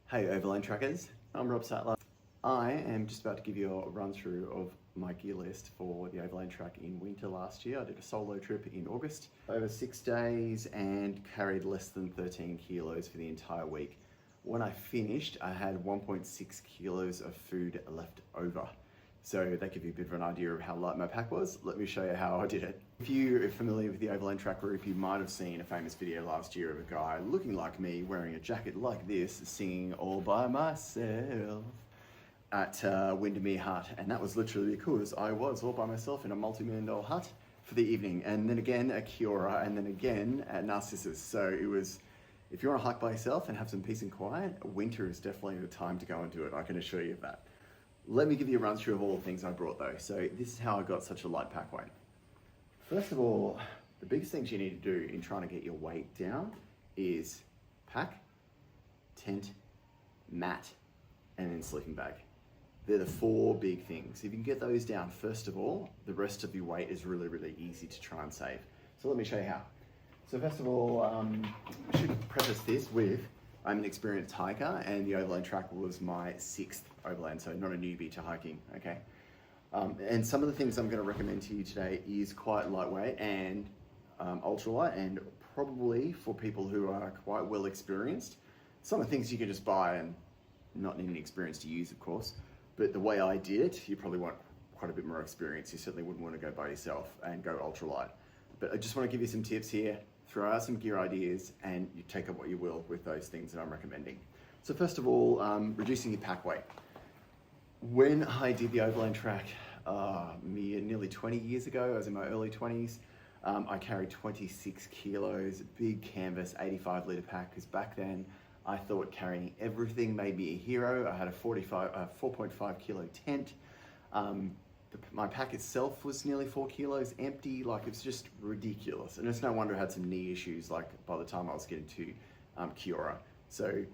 Hey Overland trackers, I'm Rob Sattler. I am just about to give you a run through of my gear list for the Overland track in winter last year. I did a solo trip in August over 6 days and carried less than 13 kilos for the entire week. When I finished, I had 1.6 kilos of food left over. So that gives you a bit of an idea of how light my pack was. Let me show you how I did it. If you are familiar with the Overland track route, you might have seen a famous video last year of a guy looking like me wearing a jacket like this, singing all by myself at Windermere Hut. And that was literally because I was all by myself in a multi-million-dollar hut for the evening. And then again at Kiora, and then again at Narcissus. So it was, if you want to hike by yourself and have some peace and quiet, winter is definitely the time to go and do it. I can assure you of that. Let me give you a run through of all the things I brought though. So this is how I got such a light pack weight. First of all, the biggest things you need to do in trying to get your weight down is pack, tent, mat, and then sleeping bag. They're the 4 big things. If you can get those down first of all, the rest of your weight is really, really easy to try and save. So let me show you how. So first of all, I should preface this with, I'm an experienced hiker and the Overland track was my 6th Overland, so not a newbie to hiking, okay? And some of the things I'm going to recommend to you today is quite lightweight and ultralight, and probably for people who are quite well experienced. Some of the things you can just buy and not need any experience to use, of course, but the way I did it, you probably want quite a bit more experience. You certainly wouldn't want to go by yourself and go ultralight. But I just want to give you some tips here, throw out some gear ideas, and you take up what you will with those things that I'm recommending. So first of all, reducing your pack weight. When I did the Overland track nearly 20 years ago, I was in my early 20s, I carried 26 kilos, big canvas, 85 litre pack, because back then I thought carrying everything made me a hero. I had a 4.5 kilo tent. My pack itself was nearly 4 kilos empty, like it's just ridiculous. And it's no wonder I had some knee issues like by the time I was getting to Kiora. So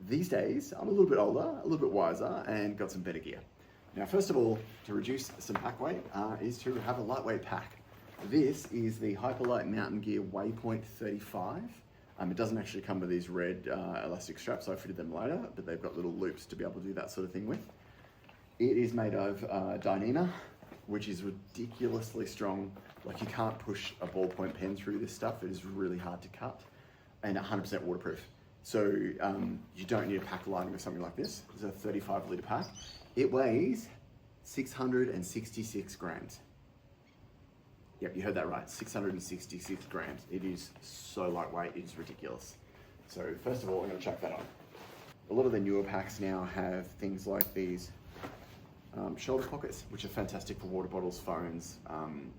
these days, I'm a little bit older, a little bit wiser, and got some better gear. Now, first of all, to reduce some pack weight is to have a lightweight pack. This is the Hyperlight Mountain Gear Waypoint 35. It doesn't actually come with these red elastic straps. I fitted them later, but they've got little loops to be able to do that sort of thing with. It is made of Dyneema, which is ridiculously strong. Like, you can't push a ballpoint pen through this stuff. It is really hard to cut, and 100% waterproof. So you don't need a pack lining or something like this. It's a 35 litre pack. It weighs 666 grams. Yep, you heard that right, 666 grams. It is so lightweight, it is ridiculous. So first of all, I'm gonna chuck that on. A lot of the newer packs now have things like these shoulder pockets, which are fantastic for water bottles, phones,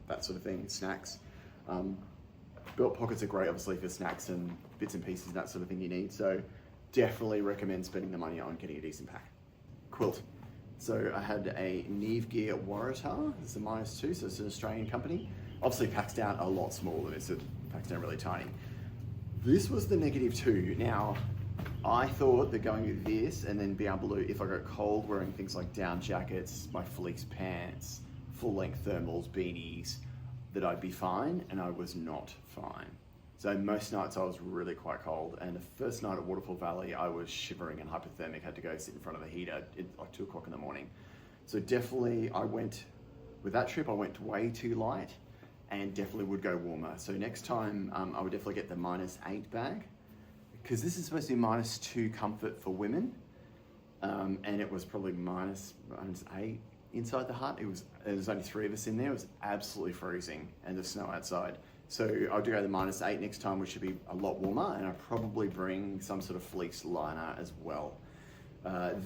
that sort of thing, snacks. Belt pockets are great, obviously, for snacks and bits and pieces and that sort of thing you need. So definitely recommend spending the money on getting a decent pack. Quilt. So I had a Neve Gear Waratah. It's a -2, so it's an Australian company. Obviously packs down a lot smaller than this. It packs down really tiny. This was the -2. Now, I thought that going with this and then being able to, if I got cold, wearing things like down jackets, my fleece pants, full-length thermals, beanies, that I'd be fine, and I was not fine. So most nights I was really quite cold, and the first night at Waterfall Valley I was shivering and hypothermic, had to go sit in front of the heater at like 2 o'clock in the morning. So definitely with that trip I went way too light, and definitely would go warmer. So next time I would definitely get the -8 bag, because this is supposed to be -2 comfort for women, and it was probably -8 inside the hut. There was only 3 of us in there. It was absolutely freezing, and the snow outside. So I'll do the -8 next time, which should be a lot warmer, and I'll probably bring some sort of fleece liner as well.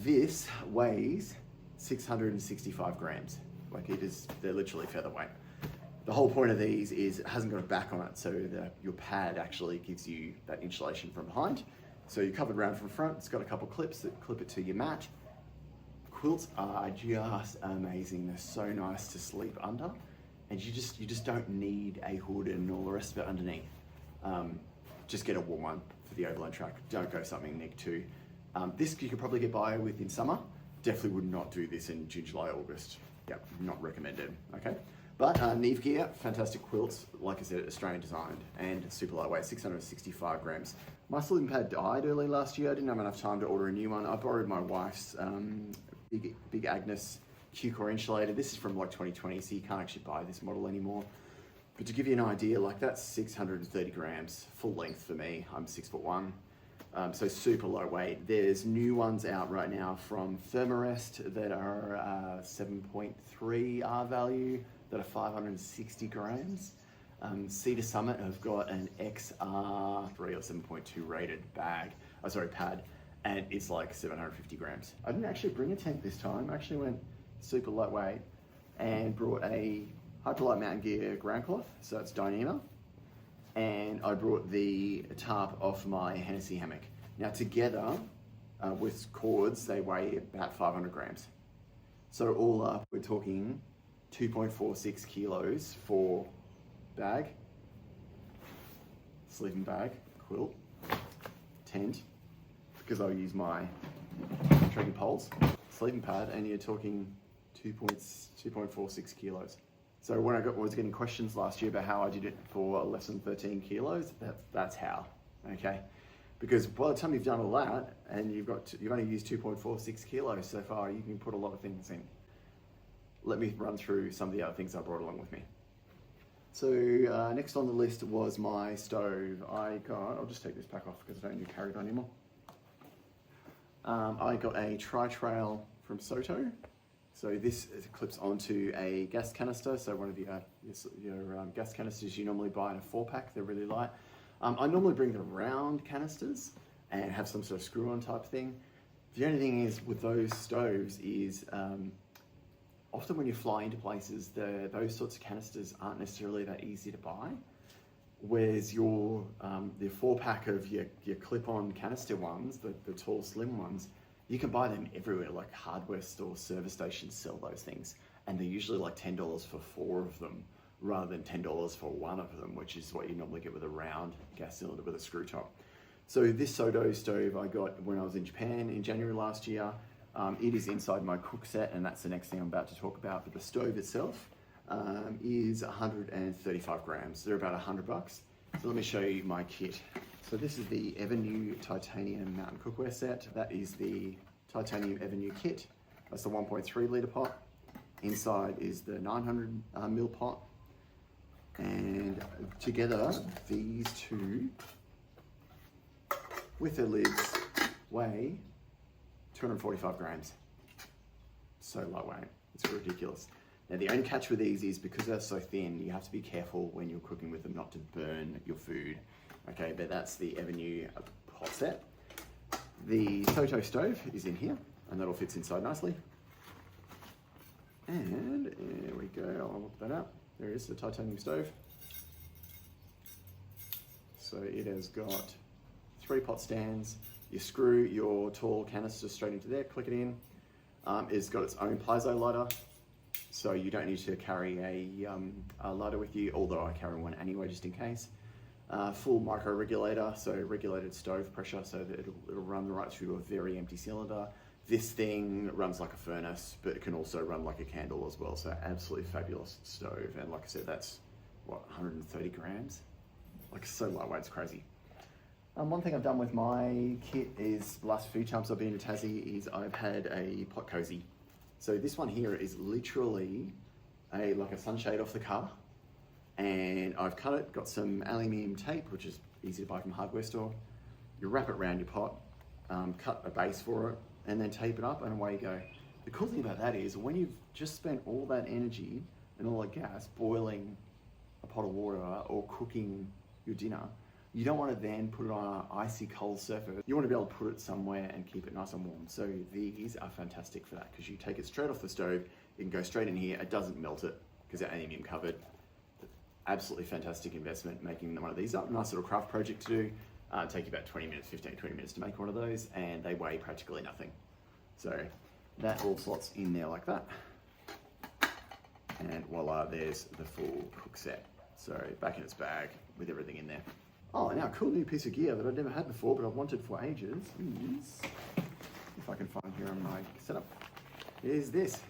This weighs 665 grams. Like, they're literally featherweight. The whole point of these is it hasn't got a back on it, so your pad actually gives you that insulation from behind. So you're covered around from front. It's got a couple clips that clip it to your mat. Quilts are just amazing. They're so nice to sleep under, and you just don't need a hood and all the rest of it underneath. Just get a warm one for the Overland track. Don't go something -2. This you could probably get by with in summer. Definitely would not do this in June, July, August. Yep, not recommended, okay? But Neve Gear, fantastic quilts, like I said, Australian designed and super lightweight, 665 grams. My sleeping pad died early last year. I didn't have enough time to order a new one. I borrowed my wife's Big Agnes Q-Core insulator. This is from like 2020, so you can't actually buy this model anymore. But to give you an idea, like that's 630 grams, full length for me. I'm 6'1". So super low weight. There's new ones out right now from Thermarest that are 7.3 R value, that are 560 grams. Cedar Summit have got an XR3 or 7.2 rated pad, and it's like 750 grams. I didn't actually bring a tent this time. I actually went super lightweight and brought a Ultralight Mountain Gear ground cloth, so it's Dyneema, and I brought the tarp off my Hennessy hammock. Now together, with cords, they weigh about 500 grams. So all up, we're talking 2.46 kilos for bag, sleeping bag, quilt, tent, because I'll use my trekking poles, sleeping pad, and you're talking 2.46 kilos. So when I was getting questions last year about how I did it for less than 13 kilos, that's how, okay? Because by the time you've done all that and you've only used 2.46 kilos so far, you can put a lot of things in. Let me run through some of the other things I brought along with me. So next on the list was my stove. I'll just take this back off because I don't need to carry it on anymore. I got a Tri-Trail from Soto. So this clips onto a gas canister. So one of your gas canisters you normally buy in a 4-pack, they're really light. I normally bring the round canisters and have some sort of screw-on type thing. The only thing is with those stoves is often when you fly into places, those sorts of canisters aren't necessarily that easy to buy. Whereas the 4-pack of your clip-on canister ones, the tall, slim ones, you can buy them everywhere, like hardware stores, service stations sell those things. And they're usually like $10 for 4 of them, rather than $10 for 1 of them, which is what you normally get with a round gas cylinder with a screw top. So this Soto stove I got when I was in Japan in January last year. It is inside my cook set, and that's the next thing I'm about to talk about. But the stove itself is 135 grams. They're about $100. So let me show you my kit. So this is the Evernew Titanium Mountain Cookware set. That is the Titanium Evernew kit. That's the 1.3 litre pot. Inside is the 900 ml pot. And together, these two, with their lids, weigh 245 grams. So lightweight, it's ridiculous. Now the only catch with these is because they're so thin, you have to be careful when you're cooking with them not to burn your food. Okay, but that's the Evernew pot set. The Soto stove is in here, and that all fits inside nicely. And there we go, I'll look that up. There is the titanium stove. So it has got 3 pot stands. You screw your tall canister straight into there, click it in. It's got its own piezo lighter, so you don't need to carry a lighter with you, although I carry one anyway just in case. Full micro regulator, so regulated stove pressure, so that it'll run right through a very empty cylinder. This thing runs like a furnace, but it can also run like a candle as well, so absolutely fabulous stove. And like I said, that's what, 130 grams? Like so lightweight, it's crazy. One thing I've done with my kit is, the last few times I've been to Tassie, is I've had a pot cozy. So this one here is literally like a sunshade off the car. And I've cut it, got some aluminium tape, which is easy to buy from a hardware store. You wrap it around your pot, cut a base for it, and then tape it up, and away you go. The cool thing about that is when you've just spent all that energy and all that gas boiling a pot of water or cooking your dinner, you don't want to then put it on an icy cold surface. You want to be able to put it somewhere and keep it nice and warm. So these are fantastic for that, because you take it straight off the stove, you can go straight in here, it doesn't melt it because they're aluminium covered. Absolutely fantastic investment making one of these up. Nice little craft project to do. Take you about 20 minutes to make one of those, and they weigh practically nothing. So that all slots in there like that. And voila, there's the full cook set. So back in its bag with everything in there. Oh, now a cool new piece of gear that I've never had before, but I've wanted for ages is, if I can find here on my setup, is this.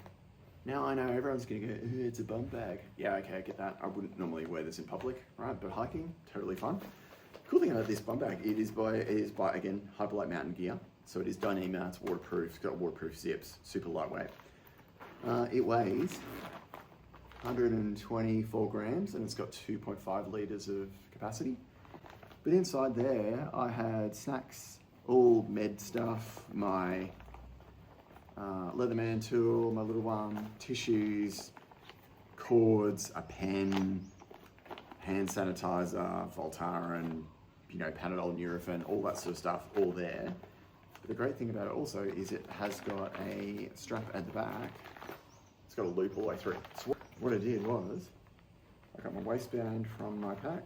Now I know everyone's gonna go, it's a bum bag. Yeah, okay, I get that. I wouldn't normally wear this in public, right? But hiking, totally fun. Cool thing about this bum bag, it is by again, Hyperlight Mountain Gear. So it is Dyneema, it's waterproof, it's got waterproof zips, super lightweight. It weighs 124 grams and it's got 2.5 litres of capacity. But inside there, I had snacks, all med stuff, my Leatherman tool, my little one, tissues, cords, a pen, hand sanitizer, Voltaren, you know, Panadol, Nurofen, all that sort of stuff, all there. But the great thing about it also is it has got a strap at the back. It's got a loop all the way through. So what I did was, I got my waistband from my pack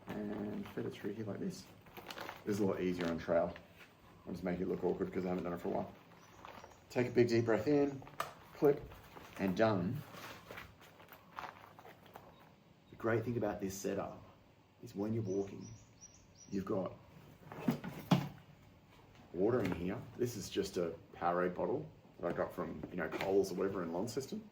and fed it through here like this. This is a lot easier on trail. I'm just making it look awkward because I haven't done it for a while. Take a big deep breath in, clip, and done. The great thing about this setup is when you're walking, you've got water in here. This is just a Powerade bottle that I got from, you know, Coles or whatever in Launceston.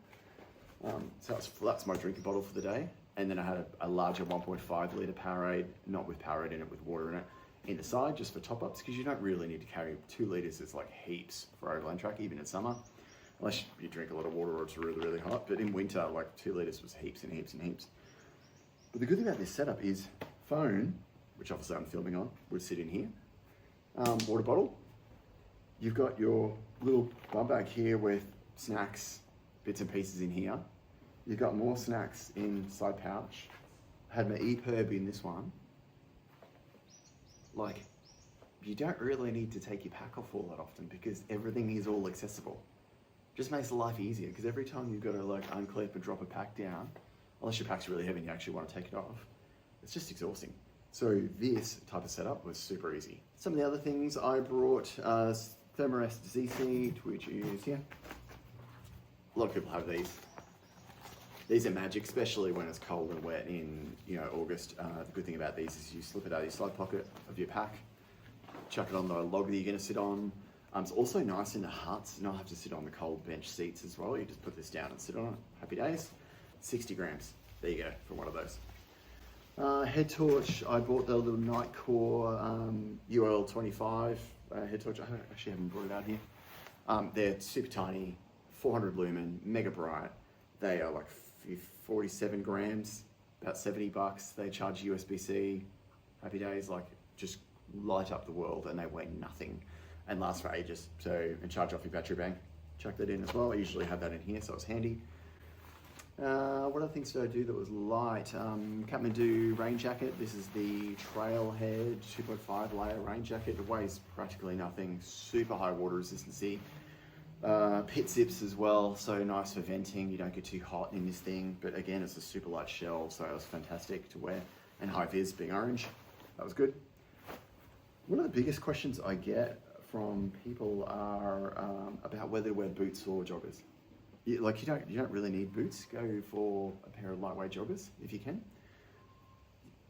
So that's my drinking bottle for the day. And then I had a larger 1.5 litre Powerade, not with Powerade in it, with water in it, in the side just for top-ups, because you don't really need to carry 2 litres. It's like heaps for Overland track, even in summer, unless you drink a lot of water or it's really, really hot. But in winter, like 2 litres was heaps and heaps and heaps. But the good thing about this setup is phone, which obviously I'm filming on, would sit in here. Water bottle. You've got your little bum bag here with snacks, bits and pieces in here. You've got more snacks in side pouch. I had my EPIRB in this one. Like, you don't really need to take your pack off all that often because everything is all accessible. Just makes life easier because every time you've got to like unclip and drop a pack down, unless your pack's really heavy and you actually want to take it off, it's just exhausting. So this type of setup was super easy. Some of the other things I brought, Thermarest Z-Seed, which is, yeah, a lot of people have these. These are magic, especially when it's cold and wet in, you know, August. The good thing about these is you slip it out of your side pocket of your pack, chuck it on the log that you're going to sit on. It's also nice in the huts, you don't have to sit on the cold bench seats as well. You just put this down and sit on it. Happy days. 60 grams. There you go, for one of those. Head torch, I bought the little Nightcore UL 25 head torch. I actually haven't brought it out here. They're super tiny, 400 lumen, mega bright. They are like 47 grams, about 70 bucks. They charge USB-C. Happy days, like just light up the world, and they weigh nothing and last for ages. So, and charge off your battery bank. Chuck that in as well. I usually have that in here, so it's handy. What other things did I do that was light? Kathmandu rain jacket. This is the Trailhead 2.5 layer rain jacket. It weighs practically nothing. Super high water resistancy. Pit zips as well, so nice for venting. You don't get too hot in this thing, but again, it's a super light shell, so it was fantastic to wear. And high vis being orange, that was good. One of the biggest questions I get from people are about whether to wear boots or joggers. You don't really need boots. Go for a pair of lightweight joggers if you can.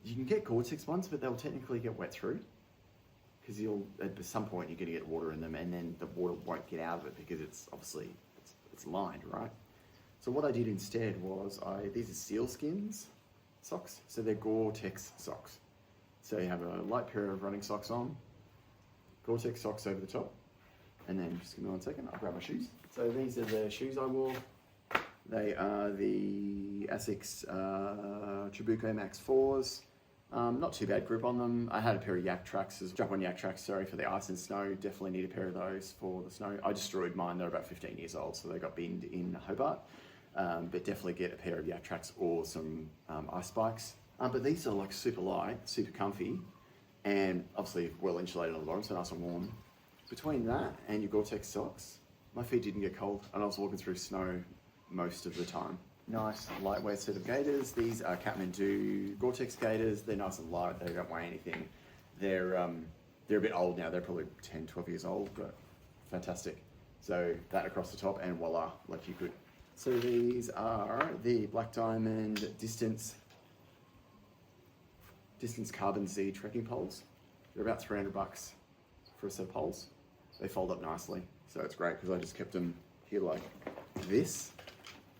You can get Gore-Tex ones, but they'll technically get wet through because at some point you're going to get water in them, and then the water won't get out of it because it's obviously it's lined, right? So what I did instead was these are sealskins socks, so they're Gore-Tex socks. So you have a light pair of running socks on, Gore-Tex socks over the top, and then just give me 1 second, I'll grab my shoes. So these are the shoes I wore. They are the Asics Trabuco Max 4s. Not too bad grip on them. I had a pair of Yak Tracks, Strap-on Yak Tracks, sorry, for the ice and snow. Definitely need a pair of those for the snow. I destroyed mine, they're about 15 years old, so they got binned in Hobart. But definitely get a pair of Yak Tracks or some ice spikes. But these are like super light, super comfy, and obviously well insulated on the bottom, so nice and warm. Between that and your Gore-Tex socks, my feet didn't get cold, and I was walking through snow most of the time. Nice lightweight set of gaiters. These are Kathmandu Gore-Tex gaiters. They're nice and light. They don't weigh anything. They're a bit old now. They're probably 10, 12 years old, but fantastic. So that across the top, and voila, like you could. So these are the Black Diamond Distance Carbon Z trekking poles. They're about 300 bucks for a set of poles. They fold up nicely, so it's great because I just kept them here like this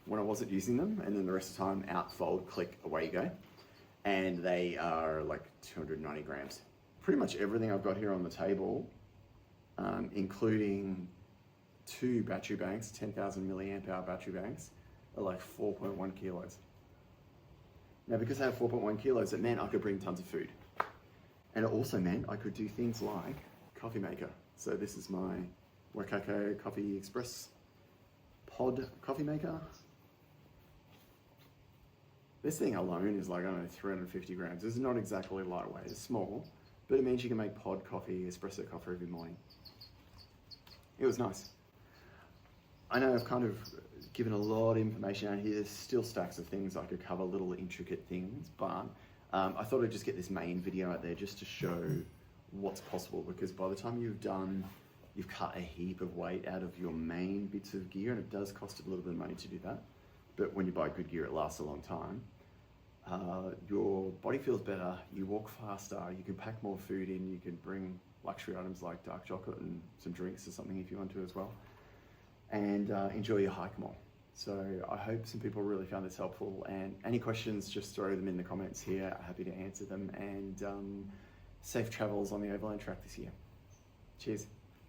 when I wasn't using them, and then the rest of the time out, fold, click, away you go. And they are like 290 grams. Pretty much everything I've got here on the table, including 2 battery banks, 10,000 milliamp hour battery banks, are like 4.1 kilos. Now, because I have 4.1 kilos, it meant I could bring tons of food. And it also meant I could do things like coffee maker. So this is my Wakako Coffee Express pod coffee maker. This thing alone is like, I don't know, 350 grams. It's not exactly lightweight, it's small, but it means you can make pod coffee, espresso coffee every morning. It was nice. I know I've kind of given a lot of information out here. There's still stacks of things I could cover, little intricate things, but I thought I'd just get this main video out there just to show what's possible, because by the time you've cut a heap of weight out of your main bits of gear, and it does cost a little bit of money to do that. But when you buy good gear, it lasts a long time. Your body feels better, you walk faster, you can pack more food in, you can bring luxury items like dark chocolate and some drinks or something if you want to as well, and enjoy your hike more. So I hope some people really found this helpful, and any questions, just throw them in the comments here. Happy to answer them, and safe travels on the Overland track this year. Cheers.